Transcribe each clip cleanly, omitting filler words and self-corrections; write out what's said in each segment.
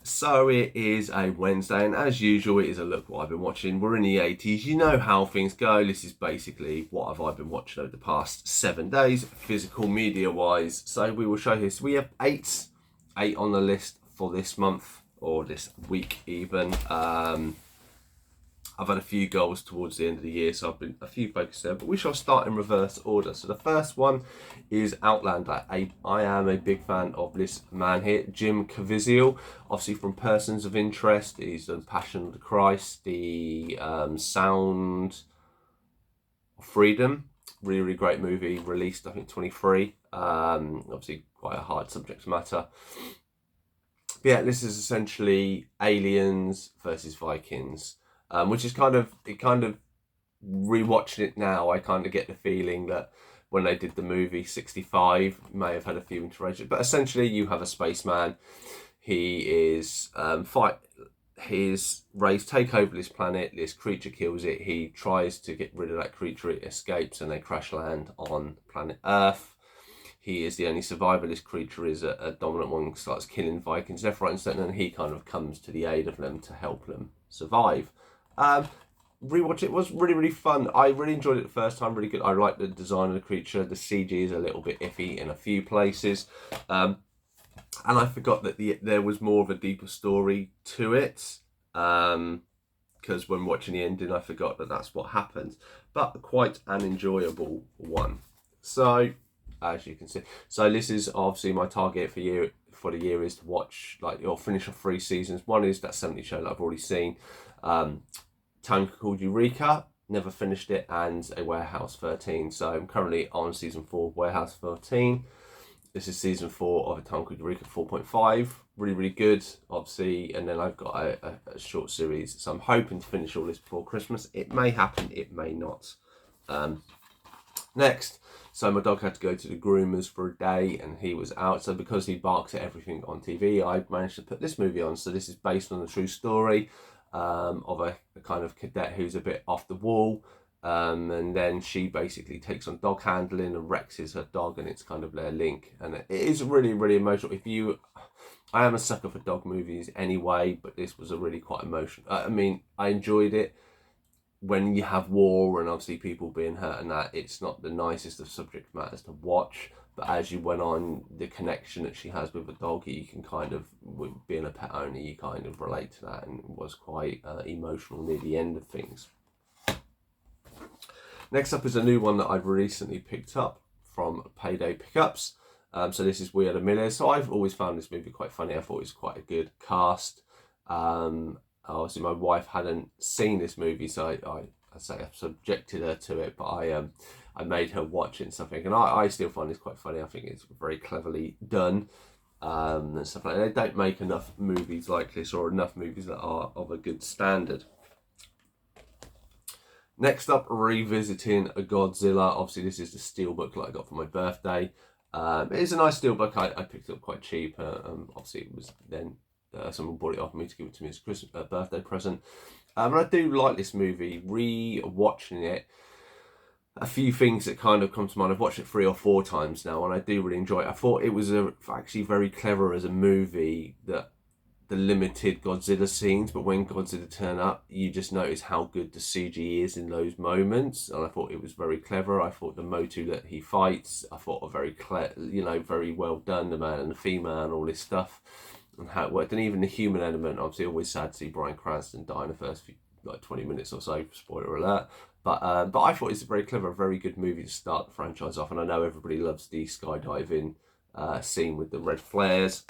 So it is a Wednesday, and as usual, it is a look what I've been watching. We're in the 80s. You know how things go. This is basically what have I been watching over the past 7 days, physical media wise. So we will show this. We have eight on the list for this month or this week even. I've had a few goals towards the end of the year, so I've been a few focused there, but we shall start in reverse order. So the first one is Outlander. I am a big fan of this man here, Jim Caviezel, obviously from Persons of Interest. He's done Passion of the Christ, the Sound of Freedom, really great movie, released I think 23. Obviously quite a hard subject matter. But yeah, this is essentially aliens versus Vikings. Which is kind of rewatching it now, I kind of get the feeling that when they did the movie 65 may have had a few interactions, but essentially you have a spaceman. He is his race take over this planet, this creature kills it, he tries to get rid of that creature, it escapes, and they crash land on planet Earth. He is the only survivor. This creature is a dominant one, starts killing Vikings left, right and centre, and he kind of comes to the aid of them to help them survive. Rewatch it was really fun. I really enjoyed it the first time, really good. I like the design of the creature. The CG is a little bit iffy in a few places, and I forgot that there was more of a deeper story to it, because when watching the ending I forgot that that's what happens, but quite an enjoyable one. So as you can see, so this is obviously my target for the year is to watch or finish off 3 seasons. One is that 70 show that I've already seen, Town Called Eureka, never finished it, and A Warehouse 13. So I'm currently on season 4 of Warehouse 13. This is season 4 of A Town Called Eureka 4.5. Really good, obviously. And then I've got a short series. So I'm hoping to finish all this before Christmas. It may happen, it may not. Next, so my dog had to go to the groomers for a day and he was out. So because he barks at everything on TV, I managed to put this movie on. So this is based on a true story of a kind of cadet who's a bit off the wall. And then she basically takes on dog handling and Rex is her dog, and it's kind of their link. And it is really emotional. I am a sucker for dog movies anyway, but this was a really quite emotional. I mean, I enjoyed it. When you have war and obviously people being hurt and that, it's not the nicest of subject matters to watch, but as you went on, the connection that she has with a dog, you can kind of, with being a pet owner, you kind of relate to that, and it was quite emotional near the end of things. Next up is a new one that I've recently picked up from Payday Pickups. So this is We Are the Millers. So I've always found this movie quite funny. I thought it was quite a good cast. Obviously my wife hadn't seen this movie, so I say I've subjected her to it, but I made her watch it and something, and I still find this quite funny. I think it's very cleverly done, and stuff like that. They don't make enough movies like this, or enough movies that are of a good standard. Next up, revisiting a Godzilla. Obviously this is the steelbook that I got for my birthday. It is a nice steelbook. I picked it up quite cheap. Obviously it was then someone bought it off me to give it to me as a Christmas birthday present. And I do like this movie. Re-watching it, a few things that kind of come to mind. I've watched it 3 or 4 times now, and I do really enjoy it. I thought it was actually very clever as a movie, that the limited Godzilla scenes, but when Godzilla turn up, you just notice how good the CG is in those moments, and I thought it was very clever. I thought the Motu that he fights, I thought were very well done, the man and the female and all this stuff, and how it worked, and even the human element. Obviously always sad to see Bryan Cranston die in the first 20 minutes or so, spoiler alert, but I thought it's a very clever, very good movie to start the franchise off. And I know everybody loves the skydiving scene with the red flares.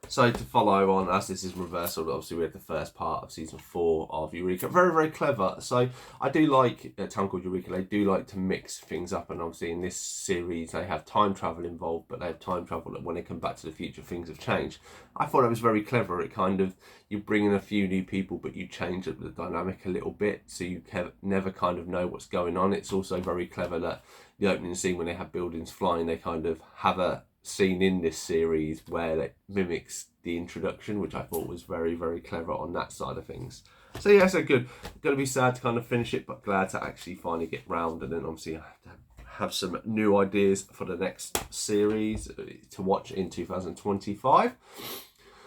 So to follow on, as this is reversal, obviously we had the first part of season 4 of Eureka. Very clever. So I do like Town Called Eureka. They do like to mix things up, and obviously in this series they have time travel involved, but they have time travel that when they come back to the future, things have changed. I thought it was very clever. It kind of, you bring in a few new people, but you change up the dynamic a little bit, so you never kind of know what's going on. It's also very clever that the opening scene, when they have buildings flying, they kind of have a scene in this series where it mimics the introduction, which I thought was very clever on that side of things. So yeah, so good. Gonna be sad to kind of finish it, but glad to actually finally get round. And then obviously I have to have some new ideas for the next series to watch in 2025.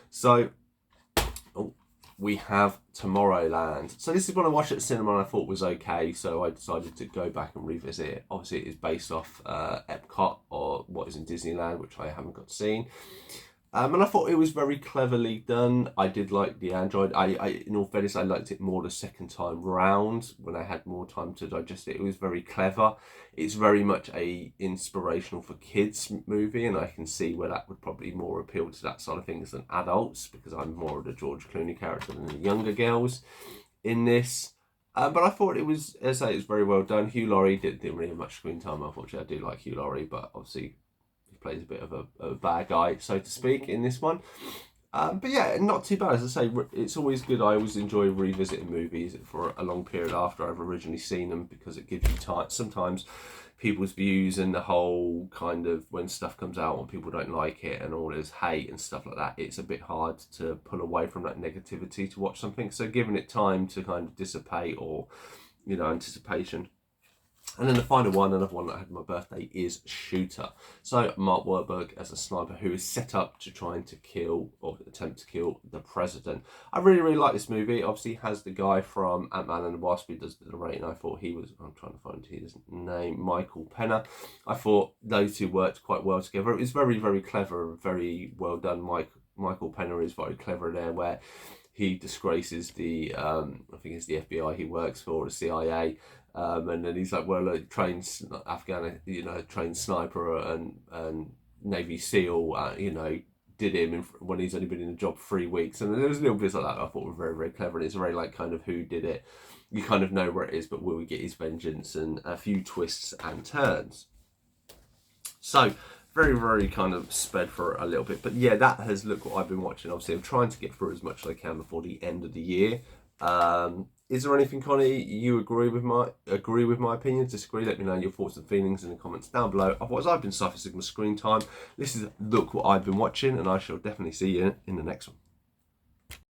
So, we have Tomorrowland. So this is one I watched at the cinema and I thought was okay, so I decided to go back and revisit it. Obviously, it is based off Epcot, or what is in Disneyland, which I haven't got seen. And I thought it was very cleverly done. I did like the android. In all fairness, I liked it more the second time round when I had more time to digest it. It was very clever. It's very much a inspirational for kids movie, and I can see where that would probably more appeal to that side of things than adults, because I'm more of the George Clooney character than the younger girls in this. But I thought it was, as I say, it was very well done. Hugh Laurie didn't really have much screen time, unfortunately. I do like Hugh Laurie, but obviously plays a bit of a bad guy, so to speak, in this one. But yeah, not too bad. As I say, it's always good. I always enjoy revisiting movies for a long period after I've originally seen them, because it gives you time. Sometimes people's views and the whole kind of, when stuff comes out and people don't like it and all this hate and stuff like that, it's a bit hard to pull away from that negativity to watch something. So giving it time to kind of dissipate, or, you know, anticipation. And then the final one, another one that I had on my birthday, is Shooter. So Mark Wahlberg as a sniper who is set up to try and to kill, or attempt to kill, the president. I really, really like this movie. Obviously has the guy from Ant-Man and the Wasp who does the narrating. I thought he was, I'm trying to find his name, Michael Pena. I thought those two worked quite well together. It was very, very clever, very well done. Michael Pena is very clever there, where he disgraces the, I think it's the FBI he works for, the CIA. And then he's like, well, a trained Afghan, trained sniper and Navy SEAL, did him when he's only been in the job 3 weeks. And there was little bits like that I thought were very, very clever. And it's very like kind of who did it. You kind of know where it is, but will we get his vengeance, and a few twists and turns. So very, very kind of sped for a little bit. But yeah, that has looked what I've been watching. Obviously, I'm trying to get through as much as I can before the end of the year. Is there anything, Connie, you agree with my opinion? Disagree? Let me know your thoughts and feelings in the comments down below. Otherwise, I've been Cypher Sigma Screen Time. This is Look What I've Been Watching, and I shall definitely see you in the next one.